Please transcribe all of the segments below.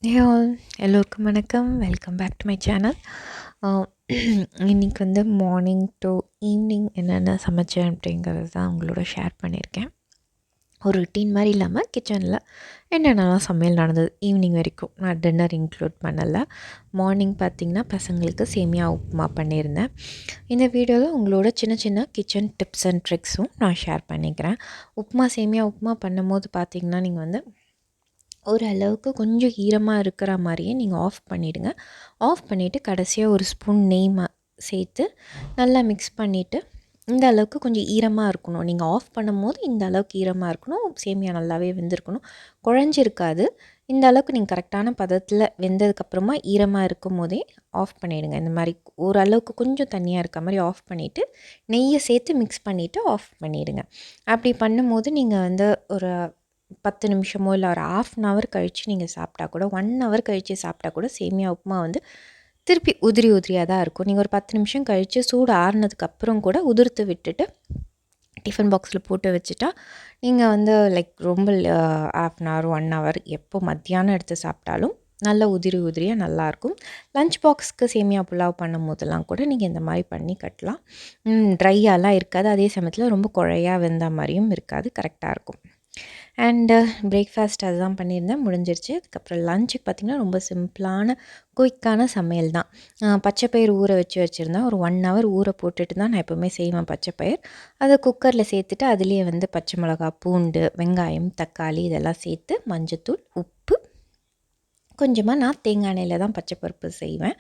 Hey all, எல்லோருக்கும் வணக்கம். Welcome back to my channel. இன்றைக்கி வந்து மார்னிங் டு ஈவினிங் என்னென்ன சமைச்சேன் அப்படிங்கிறது தான் உங்களோட ஷேர் பண்ணியிருக்கேன். ஒரு ரொட்டீன் மாதிரி இல்லாமல் கிச்சனில் என்னென்னலாம் சமையல் நடந்தது ஈவினிங் வரைக்கும். நான் டின்னர் இன்க்ளூட் பண்ணலை. மார்னிங் பார்த்திங்கன்னா பசங்களுக்கு சேமியா உப்புமா பண்ணியிருந்தேன். இந்த வீடியோவில் உங்களோட சின்ன சின்ன கிச்சன் டிப்ஸ் அண்ட் ட்ரிக்ஸும் நான் ஷேர் பண்ணிக்கிறேன். சேமியா உப்புமா பண்ணும்போது பார்த்திங்கன்னா நீங்கள் வந்து ஓரளவுக்கு கொஞ்சம் ஈரமாக இருக்கிற மாதிரியே நீங்கள் ஆஃப் பண்ணிவிடுங்க. ஆஃப் பண்ணிவிட்டு கடைசியாக ஒரு ஸ்பூன் நெய் சேர்த்து நல்லா மிக்ஸ் பண்ணிவிட்டு, இந்த அளவுக்கு கொஞ்சம் ஈரமாக இருக்கணும். நீங்கள் ஆஃப் பண்ணும்போது இந்த அளவுக்கு ஈரமாக இருக்கணும். சேமியா நல்லாவே வெந்திருக்கணும். குழஞ்சிருக்காது. இந்த அளவுக்கு நீங்கள் கரெக்டான பதத்தில் வெந்ததுக்கப்புறமா ஈரமாக இருக்கும் போதே ஆஃப் பண்ணிவிடுங்க. இந்த மாதிரி ஓரளவுக்கு கொஞ்சம் தண்ணியாக இருக்க மாதிரி ஆஃப் பண்ணிவிட்டு நெய்யை சேர்த்து மிக்ஸ் பண்ணிவிட்டு ஆஃப் பண்ணிவிடுங்க. அப்படி பண்ணும்போது நீங்கள் வந்து ஒரு 10 நிமிஷமோ இல்லை ஒரு 1/2 ஹவர் கழித்து நீங்கள் சாப்பிட்டா கூட 1 ஹவர் கழித்து சாப்பிட்டா கூட சேமியா உப்புமா வந்து திருப்பி உதிரி உதிரியாக தான் இருக்கும். நீங்கள் ஒரு 10 நிமிஷம் கழித்து சூடு ஆறுனதுக்கப்புறம் கூட உதிர்த்து விட்டுட்டு டிஃபன் பாக்ஸில் போட்டு வச்சுட்டா நீங்கள் வந்து ரொம்ப 1/2 ஹவர் 1 ஹவர் எப்போ மத்தியானம் எடுத்து சாப்பிட்டாலும் நல்ல உதிரி உதிரியாக நல்லாயிருக்கும். லஞ்ச் பாக்ஸுக்கு சேமியா புலாவ் பண்ணும் போதெல்லாம் கூட நீங்கள் இந்த மாதிரி பண்ணி கட்டலாம். ட்ரையாலாம் இருக்காது. அதே சமயத்தில் ரொம்ப குழையாக வெந்த மாதிரியும் இருக்காது. கரெக்டாக இருக்கும். அண்டு பிரேக்ஃபாஸ்ட் அதுதான் பண்ணியிருந்தேன், முடிஞ்சிருச்சு. அதுக்கப்புறம் லஞ்சுக்கு பார்த்திங்கன்னா ரொம்ப சிம்பிளான குயிக்கான சமையல் தான். பச்சைப்பயிறு ஊற வச்சுருந்தேன். ஒரு 1 ஹவர் ஊற போட்டுட்டு தான் நான் எப்போவுமே செய்வேன் பச்சைப்பயிர். அதை குக்கரில் சேர்த்துட்டு அதுலேயே வந்து பச்சை மிளகா, பூண்டு, வெங்காயம், தக்காளி இதெல்லாம் சேர்த்து மஞ்சத்தூள், உப்பு, கொஞ்சமாக நான் தேங்காய் எண்ணெயில் தான் பச்சைப்பருப்பு செய்வேன்.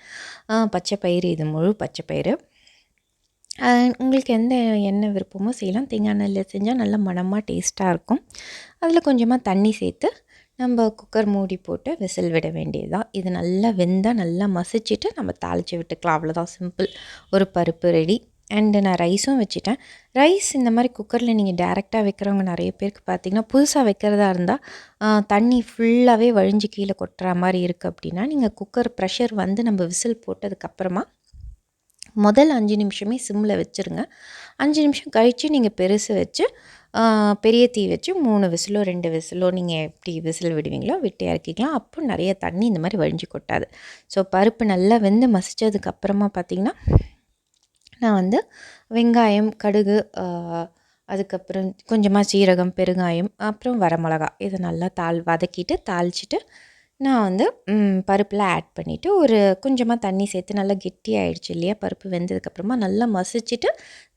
பச்சைப்பயிறு இது முழு பச்சைப்பயிறு. உங்களுக்கு எந்த எண்ணெய் விருப்பமோ செய்யலாம். தேங்காய் எண்ணெயில் செஞ்சால் நல்லா மணமாக டேஸ்ட்டாக இருக்கும். அதில் கொஞ்சமாக தண்ணி சேர்த்து நம்ம குக்கர் மூடி போட்டு விசில் விட வேண்டியது தான். இது நல்லா வெந்தால் நல்லா மசிச்சுட்டு நம்ம தாளித்து விட்டுக்கலாம். அவ்வளோதான், சிம்பிள். ஒரு பருப்பு ரெடி. அண்டு நான் ரைஸும் வச்சுட்டேன். ரைஸ் இந்த மாதிரி குக்கரில் நீங்கள் டேரெக்டாக வைக்கிறவங்க நிறைய பேருக்கு பார்த்திங்கன்னா, புதுசாக வைக்கிறதா இருந்தால் தண்ணி ஃபுல்லாகவே வழிஞ்சு கீழே கொட்டுற மாதிரி இருக்குது அப்படின்னா, நீங்கள் குக்கர் ப்ரெஷர் வந்து நம்ம விசில் போட்டதுக்கப்புறமா முதல் 5 நிமிஷமே சிம்மில் வச்சுருங்க. 5 நிமிஷம் கழித்து நீங்கள் பெருசு வச்சு பெரிய தீ வச்சு 3 விசிலோ 2 விசிலோ நீங்கள் எப்படி விசில் விடுவீங்களோ விட்டு இறக்கிக்கலாம். அப்போ நிறைய தண்ணி இந்த மாதிரி வழிஞ்சு கொட்டாது. ஸோ பருப்பு நல்லா வெந்து மசித்ததுக்கப்புறமா பார்த்திங்கன்னா, நான் வந்து வெங்காயம், கடுகு, அதுக்கப்புறம் கொஞ்சமாக சீரகம், பெருங்காயம், அப்புறம் வரமிளகா இதை நல்லா வதக்கிட்டு தாளிச்சிட்டு நான் வந்து பருப்பில் ஆட் பண்ணிவிட்டு ஒரு கொஞ்சமாக தண்ணி சேர்த்து நல்லா கெட்டியாகிடுச்சு இல்லையா, பருப்பு வெந்ததுக்கப்புறமா நல்லா மசிச்சுட்டு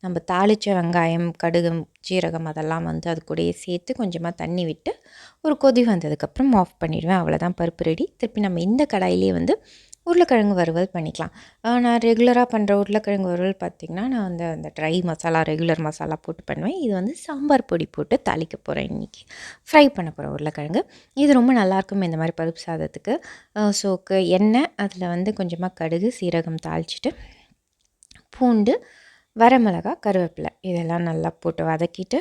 நம்ம தாளித்த வெங்காயம், கடுகு, சீரகம் அதெல்லாம் வந்து அது கூடயே சேர்த்து கொஞ்சமாக தண்ணி விட்டு ஒரு கொதி வந்ததுக்கப்புறம் ஆஃப் பண்ணிடுவேன். அவ்வளோதான், பருப்பு ரெடி. திருப்பி நம்ம இந்த கடாயிலே வந்து உருளைக்கிழங்கு வறுவல் பண்ணிக்கலாம். நான் ரெகுலராக பண்ணுற உருளைக்கிழங்கு வறுவல் பார்த்திங்கன்னா, நான் வந்து அந்த ட்ரை மசாலா, ரெகுலர் மசாலா போட்டு பண்ணுவேன். இது வந்து சாம்பார் பொடி போட்டு தாளிக்க போகிறேன் இன்றைக்கி. ஃப்ரை பண்ண போகிறேன் உருளைக்கிழங்கு. இது ரொம்ப நல்லாயிருக்கும் இந்த மாதிரி பருப்பு சாதத்துக்கு. எண்ணெய், அதில் வந்து கொஞ்சமாக கடுகு, சீரகம் தாளிச்சிட்டு, பூண்டு, வரமிளகா, கருவேப்பிலை இதெல்லாம் நல்லா போட்டு வதக்கிட்டு,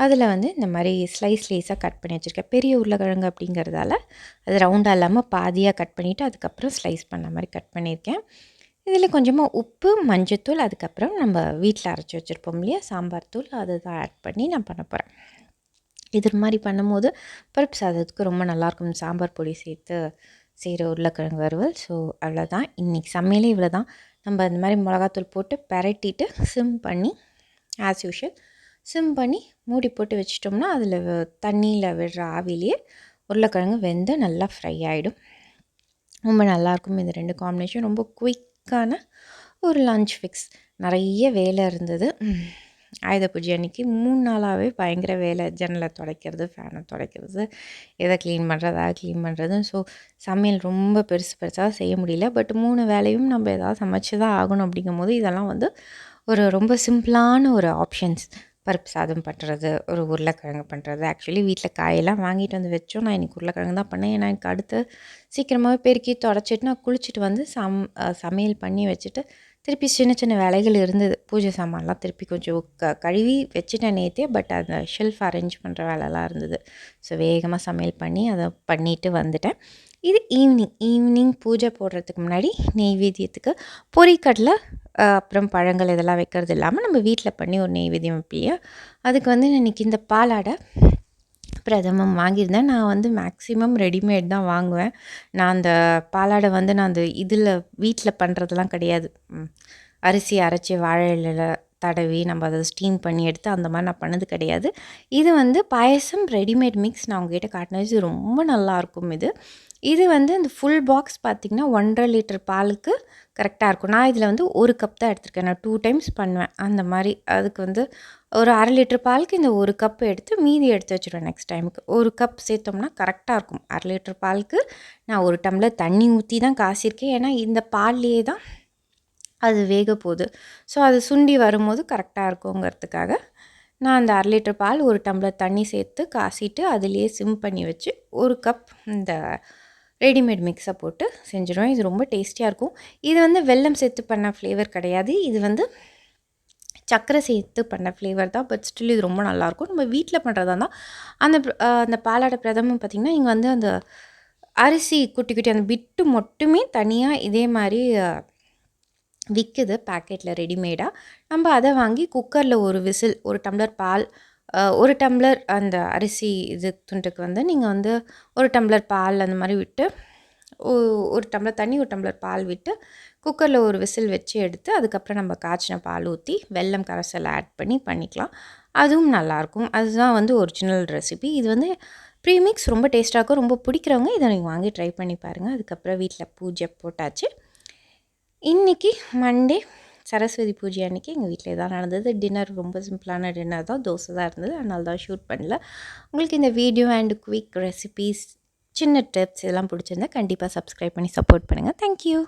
அதில் வந்து இந்த மாதிரி ஸ்லைஸாக கட் பண்ணி வச்சுருக்கேன். பெரிய உருளைக்கிழங்கு அப்படிங்கிறதால அது ரவுண்டாக இல்லாமல் பாதியாக கட் பண்ணிவிட்டு அதுக்கப்புறம் ஸ்லைஸ் பண்ண மாதிரி கட் பண்ணியிருக்கேன். இதில் கொஞ்சமாக உப்பு, மஞ்சத்தூள், அதுக்கப்புறம் நம்ம வீட்டில் அரைச்சி வச்சுருப்போம் இல்லையா சாம்பார் தூள், அதை தான் ஆட் பண்ணி நான் பண்ண போகிறேன். இது மாதிரி பண்ணும்போது பருப்பு சாதத்துக்கு ரொம்ப நல்லாயிருக்கும், சாம்பார் பொடி சேர்த்து செய்கிற உருளைக்கிழங்கு வறுவல். ஸோ அவ்வளோதான், இன்றைக்கி சமையலே இவ்வளோ தான். நம்ம இந்த மாதிரி மிளகாத்தூள் போட்டு பரட்டிட்டு சிம் பண்ணி ஆஸ் யூஷுவல் சிம் பண்ணி மூடி போட்டு வச்சிட்டோம்னா அதில் தண்ணியில் விடுற ஆவிலேயே உருளைக்கிழங்கு வெந்து நல்லா ஃப்ரை ஆகிடும். ரொம்ப நல்லாயிருக்கும் இந்த 2 காம்பினேஷன். ரொம்ப குயிக்கான ஒரு லஞ்ச் ஃபிக்ஸ். நிறைய வேலை இருந்தது ஆயுத பூஜை அன்றைக்கி. 3 நாளாகவே பயங்கர வேலை. ஜன்னலை துடைக்கிறது, ஃபேனை துடைக்கிறது, எதை க்ளீன் பண்ணுறது, அதை க்ளீன் பண்ணுறது. ஸோ சமையல் ரொம்ப பெருசாக செய்ய முடியல. பட் 3 வேலையும் நம்ம எதாவது சமைச்சு தான் ஆகணும். அப்படிங்கும்போது இதெல்லாம் வந்து ஒரு ரொம்ப சிம்பிளான ஒரு ஆப்ஷன்ஸ். பருப்பு சாதம் பண்ணுறது, ஒரு உருளைக்கிழங்கு பண்ணுறது. ஆக்சுவலி வீட்டில் காயெல்லாம் வாங்கிட்டு வந்து வச்சோம். நான் இன்றைக்கி உருளைக்கிழங்கு தான் பண்ணேன். ஏன்னா எனக்கு அடுத்து சீக்கிரமாகவே பெருக்கி தொடச்சிட்டு நான் குளிச்சுட்டு வந்து சமையல் பண்ணி வச்சுட்டு திருப்பி சின்ன சின்ன வேலைகள் இருந்தது. பூஜை சாமான்லாம் திருப்பி கொஞ்சம் கழுவி வச்சுட்டேன் நேற்றே. பட் அந்த ஷெல்ஃப் அரேஞ்ச் பண்ணுற வேலைலாம் இருந்தது. ஸோ வேகமாக சமையல் பண்ணி அதை பண்ணிவிட்டு வந்துட்டேன். இது ஈவினிங் பூஜை போடுறதுக்கு முன்னாடி நெய்வேத்தியத்துக்கு பொரிக்கடலை, அப்புறம் பழங்கள் இதெல்லாம் வைக்கிறது இல்லாமல் நம்ம வீட்டில் பண்ணி ஒரு நெய்வேத்தியம் வைப்பியா, அதுக்கு வந்து இன்றைக்கி இந்த பாலாடை பிரதமம் வாங்கியிருந்தேன். நான் வந்து மேக்ஸிமம் ரெடிமேட் தான் வாங்குவேன். நான் அந்த பாலாடை வந்து நான் அந்த இதில வீட்ல பண்ணுறதெல்லாம் கிடையாது. அரிசி அரைச்சி வாழை இலையில தடவி நம்ம அதை ஸ்டீம் பண்ணி எடுத்து அந்த மாதிரி நான் பண்ணது கிடையாது. இது வந்து பாயசம் ரெடிமேட் மிக்ஸ் நான் உங்ககிட்ட காட்டினது. இது ரொம்ப நல்லாயிருக்கும் இது. இது வந்து இந்த ஃபுல் பாக்ஸ் பார்த்திங்கன்னா 1.5 லிட்டர் பாலுக்கு கரெக்டாக இருக்கும். நான் இதில் வந்து 1 கப் தான் எடுத்திருக்கேன். நான் 2 டைம்ஸ் பண்ணுவேன் அந்த மாதிரி. அதுக்கு வந்து ஒரு 1/2 லிட்டர் பாலுக்கு இந்த 1 கப் எடுத்து மீதி எடுத்து வச்சுருவேன் நெக்ஸ்ட் டைமுக்கு. 1 கப் சேர்த்தோம்னா கரெக்டாக இருக்கும். 1/2 லிட்டர் பாலுக்கு நான் 1 டம்ளர் தண்ணி ஊற்றி தான் காய்ச்சிருக்கேன். ஏன்னா இந்த பால்லேயே தான் அது வேக போகுது. ஸோ அது சுண்டி வரும்போது கரெக்டாக இருக்குங்கிறதுக்காக நான் அந்த 1/2 லிட்டர் பால் 1 டம்ளர் தண்ணி சேர்த்து காய்ச்சிட்டு அதிலேயே சிம் பண்ணி வச்சு 1 கப் இந்த ரெடிமேட் மிக்ஸை போட்டு செஞ்சுருவேன். இது ரொம்ப டேஸ்டியாக இருக்கும். இது வந்து வெல்லம் சேர்த்து பண்ண ஃப்ளேவர் கிடையாது. இது வந்து சர்க்கரை சேர்த்து பண்ண ஃப்ளேவர் தான். பட் ஸ்டில் இது ரொம்ப நல்லாயிருக்கும். நம்ம வீட்டில் பண்ணுறதா இருந்தால் அந்த பாலாடை பிரதமம் பார்த்திங்கன்னா இங்கே வந்து அந்த அரிசி குட்டி குட்டி அந்த பிட்டு மட்டுமே தனியாக இதே மாதிரி விற்குது பேக்கெட்டில் ரெடிமேடாக. நம்ம அதை வாங்கி குக்கரில் ஒரு விசில் 1 டம்ளர் பால் 1 டம்ளர் அந்த அரிசி இது துண்டுக்கு வந்து நீங்கள் வந்து 1 டம்ளர் பால் அந்த மாதிரி விட்டு 1 டம்ளர் தண்ணி 1 டம்ளர் பால் விட்டு குக்கரில் ஒரு விசில் வச்சு எடுத்து அதுக்கப்புறம் நம்ம காய்ச்சின பால் ஊற்றி வெல்லம் கரைசல் ஆட் பண்ணி பண்ணிக்கலாம். அதுவும் நல்லாயிருக்கும். அதுதான் வந்து ஒரிஜினல் ரெசிபி. இது வந்து ப்ரீமிக்ஸ் ரொம்ப டேஸ்ட்டாக இருக்கும். ரொம்ப பிடிக்கிறவங்க இதை நீங்கள் வாங்கி ட்ரை பண்ணி பாருங்கள். அதுக்கப்புறம் வீட்டில் பூஜை போட்டாச்சு. இன்றைக்கி மண்டே சரஸ்வதி பூஜை அன்றைக்கி எங்கள் வீட்டில் தான் நடந்தது. டின்னர் ரொம்ப சிம்பிளான டின்னர் தான். தோசை தான் இருந்தது. அதனால தான் ஷூட் பண்ணல. உங்களுக்கு இந்த வீடியோ அண்ட் குவிக் ரெசிபீஸ் சின்ன டிப்ஸ் இதெல்லாம் பிடிச்சிருந்தா கண்டிப்பாக சப்ஸ்கிரைப் பண்ணி சப்போர்ட் பண்ணுங்கள். தேங்க்யூ.